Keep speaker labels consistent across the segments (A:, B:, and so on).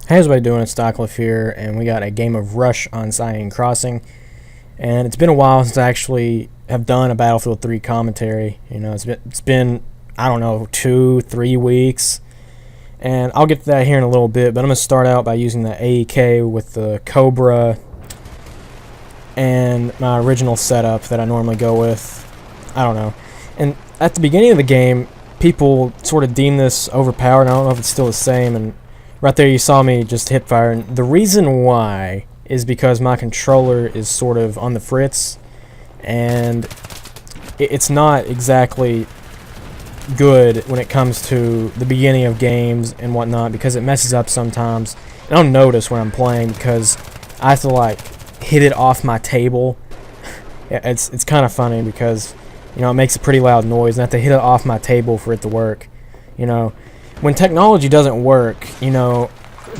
A: How's everybody doing? It's Stockliff here, and we got a game of Rush on Seine Crossing. And it's been a while since I actually have done a Battlefield 3 commentary. You know, it's been I don't know, 2-3 weeks. And I'll get to that here in a little bit, but I'm going to start out by using the AEK with the Cobra and my original setup that I normally go with. I don't know. And at the beginning of the game, people sort of deem this overpowered. I don't know if it's still the same, and right there you saw me just hip fire, and the reason why is because my controller is sort of on the fritz, and it's not exactly good when it comes to the beginning of games and whatnot, because it messes up sometimes. And I'll notice when I'm playing because I have to like hit it off my table. It's kind of funny because, you know, it makes a pretty loud noise, and I have to hit it off my table for it to work. You know, when technology doesn't work, you know,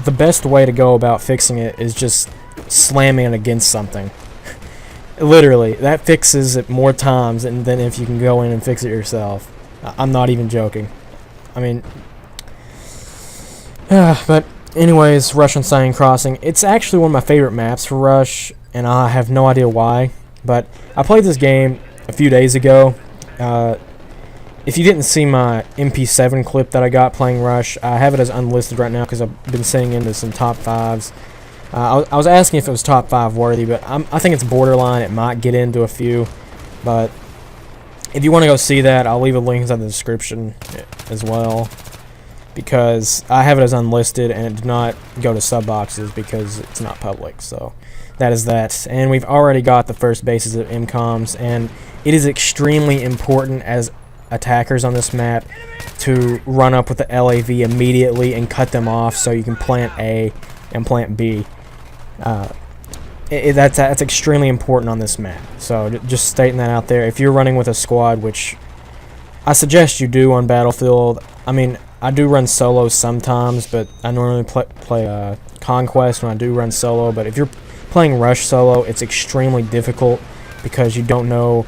A: the best way to go about fixing it is just slamming it against something. Literally, that fixes it more times than if you can go in and fix it yourself. I'm not even joking. I mean, but anyways, Rush on Seine Crossing. It's actually one of my favorite maps for Rush, and I have no idea why. But I played this game a few days ago. If you didn't see my MP7 clip that I got playing Rush, I have it as unlisted right now because I've been sending into some top 5s. I was asking if it was top 5 worthy, but I think it's borderline. It might get into a few, but if you want to go see that, I'll leave a link in the description as well, because I have it as unlisted and it did not go to sub boxes because it's not public. So that is that. And we've already got the first bases of MCOMs, and it is extremely important as attackers on this map to run up with the LAV immediately and cut them off so you can plant A and plant B. That's extremely important on this map. So just stating that out there. If you're running with a squad, which I suggest you do on Battlefield, I mean, I do run solo sometimes, but I normally play Conquest when I do run solo. But if you're playing Rush solo, it's extremely difficult because you don't know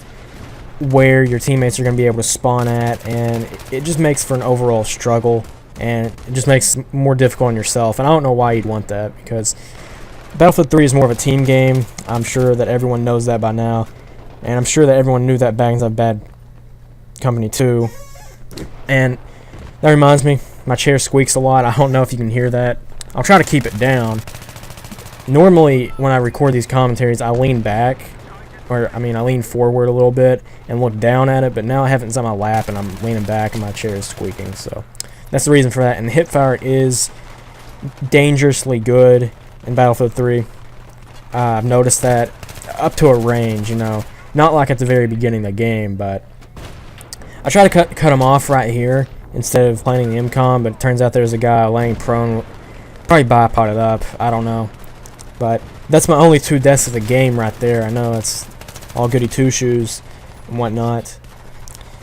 A: where your teammates are going to be able to spawn at, and it just makes for an overall struggle, and it just makes it more difficult on yourself. And I don't know why you'd want that, because Battlefield 3 is more of a team game. I'm sure that everyone knows that by now, and I'm sure that everyone knew that back in Bad Company 2. And that reminds me, my chair squeaks a lot. I don't know if you can hear that. I'll try to keep it down. Normally, when I record these commentaries, I lean back, or I lean forward a little bit and look down at it, but now I have it inside my lap and I'm leaning back and my chair is squeaking. So that's the reason for that. And the hipfire is dangerously good in Battlefield 3. I've noticed that up to a range, you know, not like at the very beginning of the game, but I try to cut them off right here instead of planting the MCOM, but it turns out there's a guy laying prone, probably bipoded up, I don't know. But that's my only 2 deaths of the game right there. I know it's all goody two-shoes and whatnot,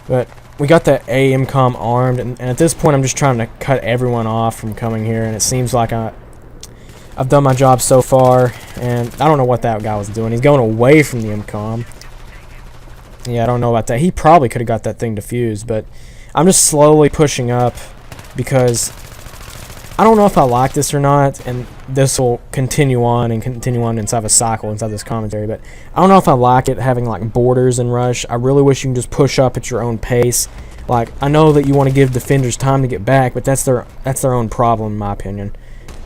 A: but we got that AMCOM armed, and at this point I'm just trying to cut everyone off from coming here, and it seems like I've done my job so far, and I don't know what that guy was doing. He's going away from the MCOM. Yeah, I don't know about that. He probably could have got that thing defused, but I'm just slowly pushing up because I don't know if I like this or not, and this will continue on inside of a cycle inside this commentary, but I don't know if I like it having like borders and Rush. I really wish you can just push up at your own pace. Like, I know that you want to give defenders time to get back, but that's their own problem, in my opinion.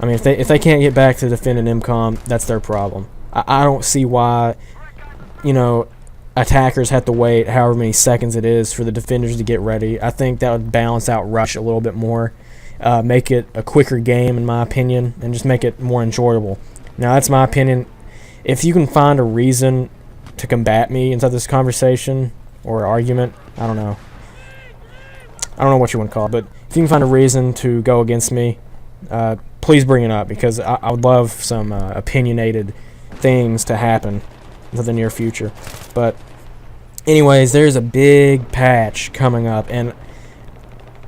A: I mean, if they can't get back to defend an MCOM, that's their problem. I don't see why, you know, attackers have to wait however many seconds it is for the defenders to get ready. I think that would balance out Rush a little bit more. Make it a quicker game, in my opinion, and just make it more enjoyable. Now, that's my opinion. If you can find a reason to combat me inside this conversation or argument, I don't know what you want to call it, but if you can find a reason to go against me, please bring it up, because I would love some opinionated things to happen in the near future. But anyways, there's a big patch coming up, and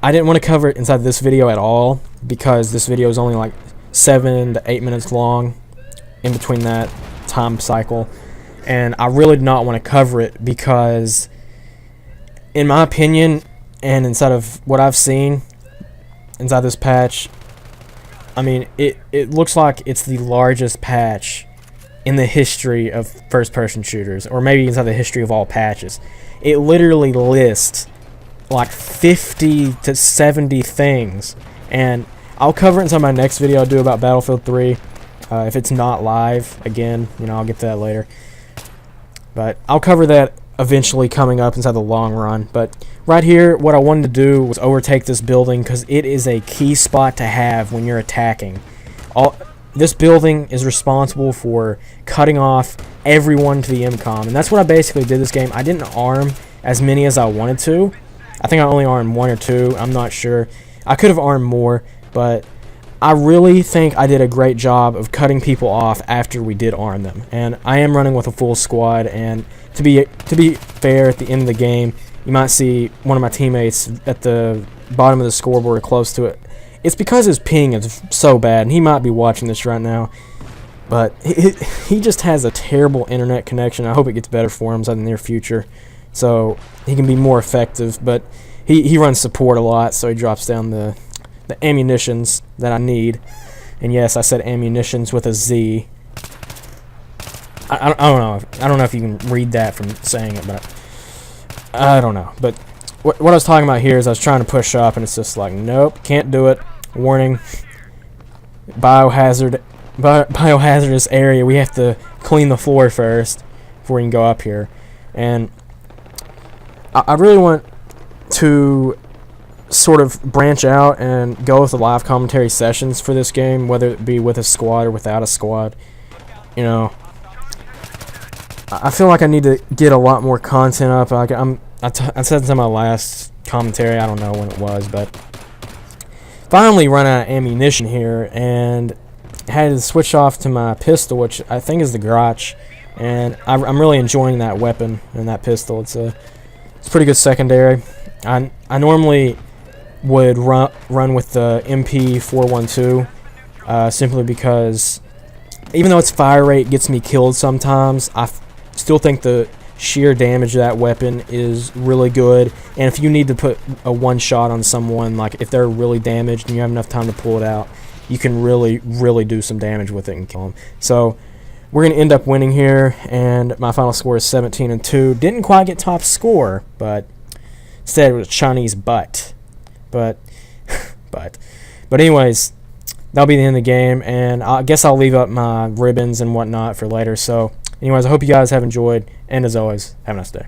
A: I didn't want to cover it inside this video at all because this video is only like 7 to 8 minutes long in between that time cycle, and I really did not want to cover it because, in my opinion, and inside of what I've seen inside this patch, I mean, it looks like it's the largest patch in the history of first-person shooters, or maybe inside the history of all patches. It literally lists like 50 to 70 things, and I'll cover it inside my next video I'll do about Battlefield 3. If it's not live, again, you know, I'll get to that later. But I'll cover that eventually coming up inside the long run. But right here, what I wanted to do was overtake this building because it is a key spot to have when you're attacking. This building is responsible for cutting off everyone to the MCOM, and that's what I basically did this game. I didn't arm as many as I wanted to. I think I only armed 1 or 2. I'm not sure. I could have armed more, but I really think I did a great job of cutting people off after we did arm them. And I am running with a full squad, and to be fair, at the end of the game, you might see one of my teammates at the bottom of the scoreboard close to it. It's because his ping is so bad, and he might be watching this right now. But he just has a terrible internet connection. I hope it gets better for him in the near future, so he can be more effective. But he runs support a lot, so he drops down the ammunitions that I need. And yes, I said ammunitions with a Z. I don't know. I don't know if you can read that from saying it, but I don't know. But what I was talking about here is I was trying to push up, and it's just like, nope, can't do it. Warning, biohazardous area. We have to clean the floor first before we can go up here. And I really want to sort of branch out and go with the live commentary sessions for this game, whether it be with a squad or without a squad. You know, I feel like I need to get a lot more content up. Like I said this in my last commentary, I don't know when it was, but finally run out of ammunition here and had to switch off to my pistol, which I think is the Grotch, and I'm really enjoying that weapon and that pistol. It's pretty good secondary. I normally would run with the MP412 simply because even though its fire rate gets me killed sometimes, I still think the sheer damage of that weapon is really good. And if you need to put a one shot on someone, like if they're really damaged and you have enough time to pull it out, you can really do some damage with it and kill them. So we're going to end up winning here, and my final score is 17-2. Didn't quite get top score, but instead it was Chinese butt. But anyways, that'll be the end of the game, and I guess I'll leave up my ribbons and whatnot for later. So anyways, I hope you guys have enjoyed, and as always, have a nice day.